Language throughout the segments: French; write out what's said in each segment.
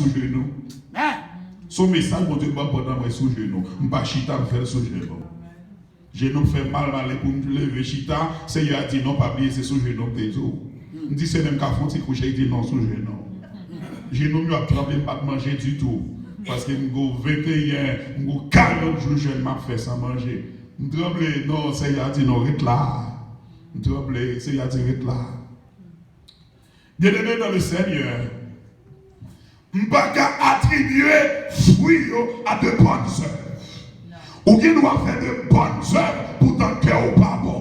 sous genou. Son message, mon Dieu, pas pendant moi sous genou. Je ne pas chita me faire sous genou. Genou fait mal pour me lever chita. Seigneur a dit non, pas oublier, c'est sous genou que tu me dit c'est même qu'à fond, c'est couché, il dit non sous genou. Genou me a tremblé, pas de manger du tout. Parce que nous 21, nous 40 jours, je ne fait sans manger. Je tremble, non, Seigneur a dit non, reste là. Je tremble, Seigneur a dit reste là. Bien-aimé dans le Seigneur, je ne peux pas attribuer fruit à de bonnes œuvres. Ou qui doit faire de bonnes œuvres pour ton cœur ou pas bon.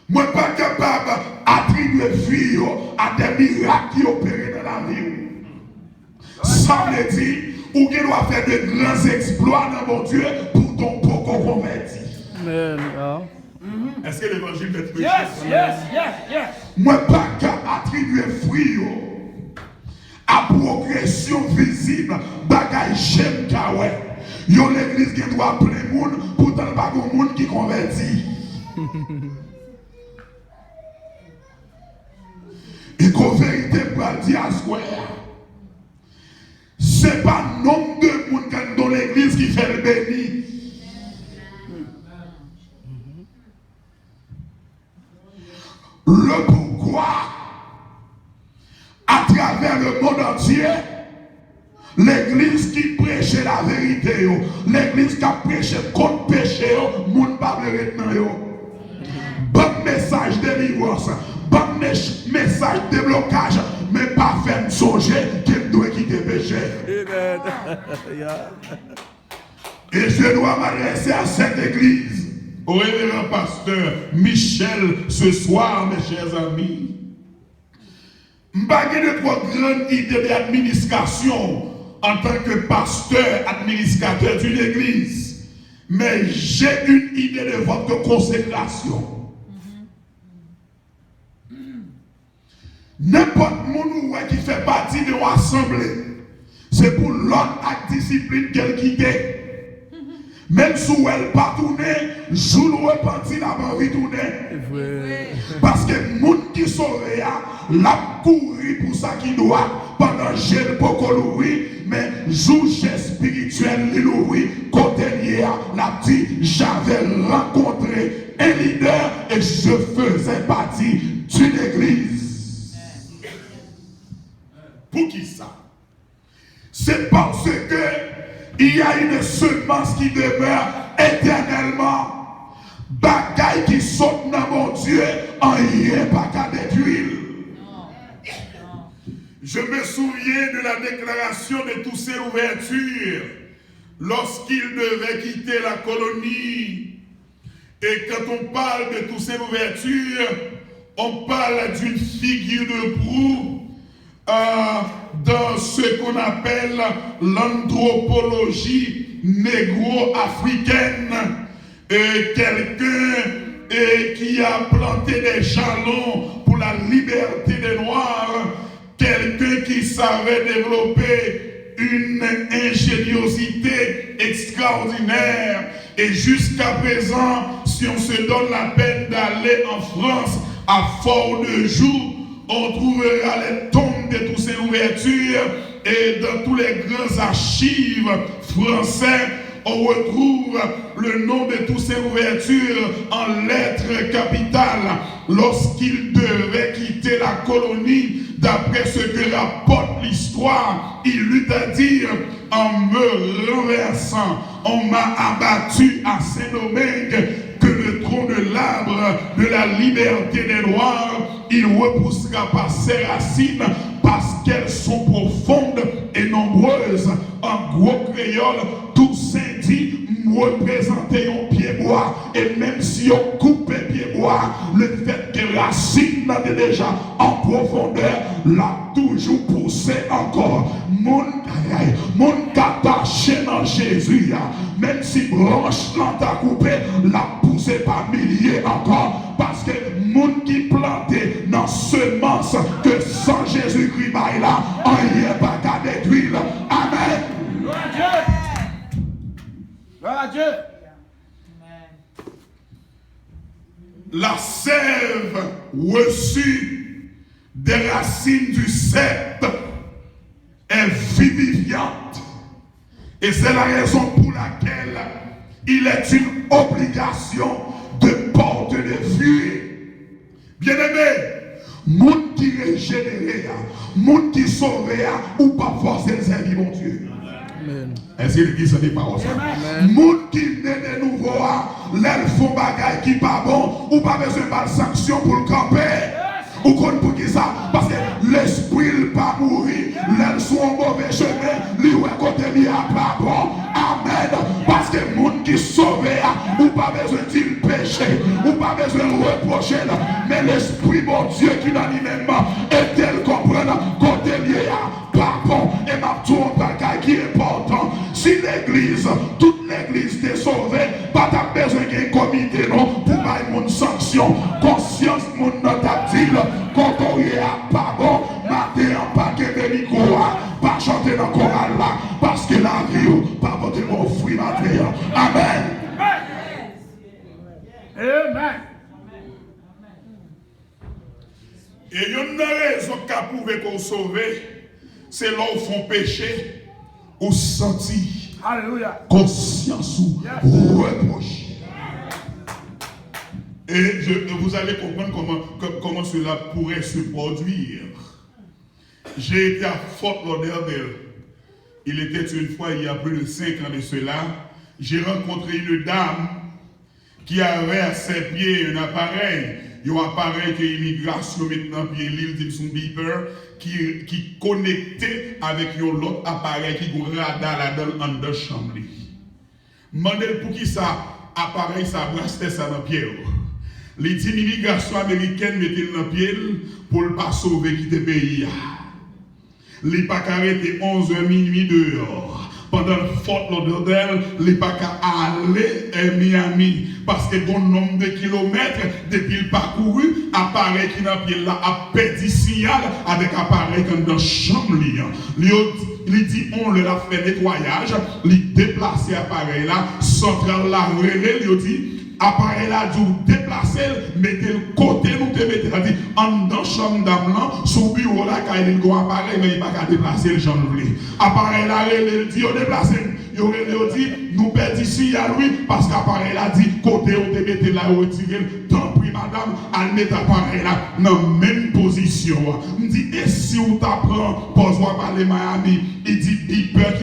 Moi, je ne suis pas capable d'attribuer fruit à des miracles qui opèrent dans la vie. Ça veut dire, ou qui doit faire de grands exploits dans mon Dieu pour ton pauvre converti. Est-ce que l'évangile est prêché? Yes. Moi, je ne suis pas capable d'attribuer fruit à progression visible, bagaille j'aime kawe. Yo l'église qui doit appeler monde, pourtant pas de monde qui convertit. Et qu'en vérité, pour dire à square, c'est pas le nombre de monde dans l'église qui fait le béni. Le pourquoi, à travers le monde entier, l'église qui prêche la vérité, l'église qui a prêché contre le péché, le monde ne va pas retenir. Bon message de délivrance, bon message de blocage, mais pas faire songer qu'il doit quitter le péché. Et je dois m'adresser à cette église, au révérend pasteur Michel, ce soir, mes chers amis. Je n'ai pas de trop grande idée d'administration en tant que pasteur, administrateur d'une église, mais j'ai une idée de votre consécration. N'importe qui fait partie de l'assemblée, c'est pour l'autre discipline qu'elle quitte. Même si elle pas tourner, jour où elle partit la envie tourner. Parce que les gens qui sont là, la courir pour ça qui doit, pendant que j'ai le pocoloué, mais jour j'ai spirituel, l'ouïe, côté lié, la dit, j'avais rencontré un leader et je faisais partie d'une église. Pour qui ça? C'est parce que il y a une semence qui demeure éternellement. Bagaille qui saute dans mon Dieu, en rien pas qu'à détruire. Je me souviens de la déclaration de toutes ces ouvertures lorsqu'il devait quitter la colonie. Et quand on parle de toutes ces ouvertures, on parle d'une figure de proue. Dans ce qu'on appelle l'anthropologie négro-africaine, quelqu'un qui a planté des jalons pour la liberté des Noirs, quelqu'un qui savait développer une ingéniosité extraordinaire. Et jusqu'à présent, si on se donne la peine d'aller en France à Fort-de-Joux, on trouvera les tombes de toutes ces ouvertures et dans tous les grands archives français, on retrouve le nom de toutes ces ouvertures en lettres capitales. Lorsqu'il devait quitter la colonie, d'après ce que rapporte l'histoire, il eut à dire, en me renversant, on m'a abattu à Saint-Domingue, que le tronc de l'arbre de la liberté des Noirs, il repoussera par ses racines parce qu'elles sont profondes et nombreuses. En gros créole, tout saint dit représenter un pied bois. Et même si on coupe un pied bois, le fait que la racine est déjà en profondeur, l'a toujours poussé encore. Mon attaché dans Jésus, même si branche l'a coupé, l'a poussé par milliers encore. Parce que monde qui planté dans semence que sans Jésus-Christ, là, on n'y est pas qu'à détruire. Amen. Gloire à Dieu. Gloire à Dieu. La sève reçu des racines du cèpe est vivifiante. Et c'est la raison pour laquelle il est une obligation de porter des fruits. Bien-aimé, monde qui régénéré, monde qui sauvé, ou pas forcer le servir, mon Dieu. Amen. Est-ce que l'église n'est pas ça? Monde qui naît de nouveau, l'aile font bagaille qui pas bon, ou pas besoin de sanction pour le camper. Ou pour qui ça? Parce que l'esprit ne pas mourir, l'aile sont en mauvais chemin, lui est côté lui à pas bon. Amen. Parce que le monde qui sauvé, ou pas besoin de péché, ou pas besoin de reprocher, mais l'esprit, mon Dieu, qui dans lui-même est tel comprendre côté lui pas bon. Et ma tour bagaille qui est important. Si l'église, toute l'église t'est sauvée, pas t'as besoin d'un comité, non, pour pas une sanction. Conscience, mon notatif, quand on y a pas bon, mater un paquet de micro, pas chanter dans le choral là, parce que la vie, pas voter mon fruit mater. Amen. Amen. Et il y a une raison qui a prouvé qu'on sauve, c'est là où font péché, ou sentir. Alléluia. Conscience ou reproche. Et vous allez comprendre comment cela pourrait se produire. J'ai été à Fort Lauderdale. Il était une fois, il y a plus de 5 ans de cela, j'ai rencontré une dame qui avait à ses pieds un appareil que l'immigration maintenant, puis l'île dit son beeper, qui connectait avec un autre appareil qui a un radar là-dedans en deux chambres. Mandel pour qui ça appareil ça brasse ça dans pied. Les dit l'immigration américaine mettait dans pied pour ne pas sauver qui te pays. Les pas arrêté 11h minuit dehors. Pendant le Fort Lauderdale, les pas aller à Miami. Parce que bon nombre de kilomètres depuis le parcouru, appareil qui n'a pied là a perdu signal avec appareil comme dans chambre. Il dit on le a fait nettoyage, il déplacer appareil là, central là relais, il dit appareil là du déplacer, mettez le côté nous te mettez là dit en dans chambre d'âme là, sous bureau là quand il go appareil mais il pas qu'à déplacer le chambre voulez. Appareil là il dit on déplacer, il dit nous perdons ici à lui parce qu'appareil là dit côté on te mettez là retirer tant pis madame, elle met appareil là dans même position. Il dit et si on t'apprend pose-moi parler Miami, il dit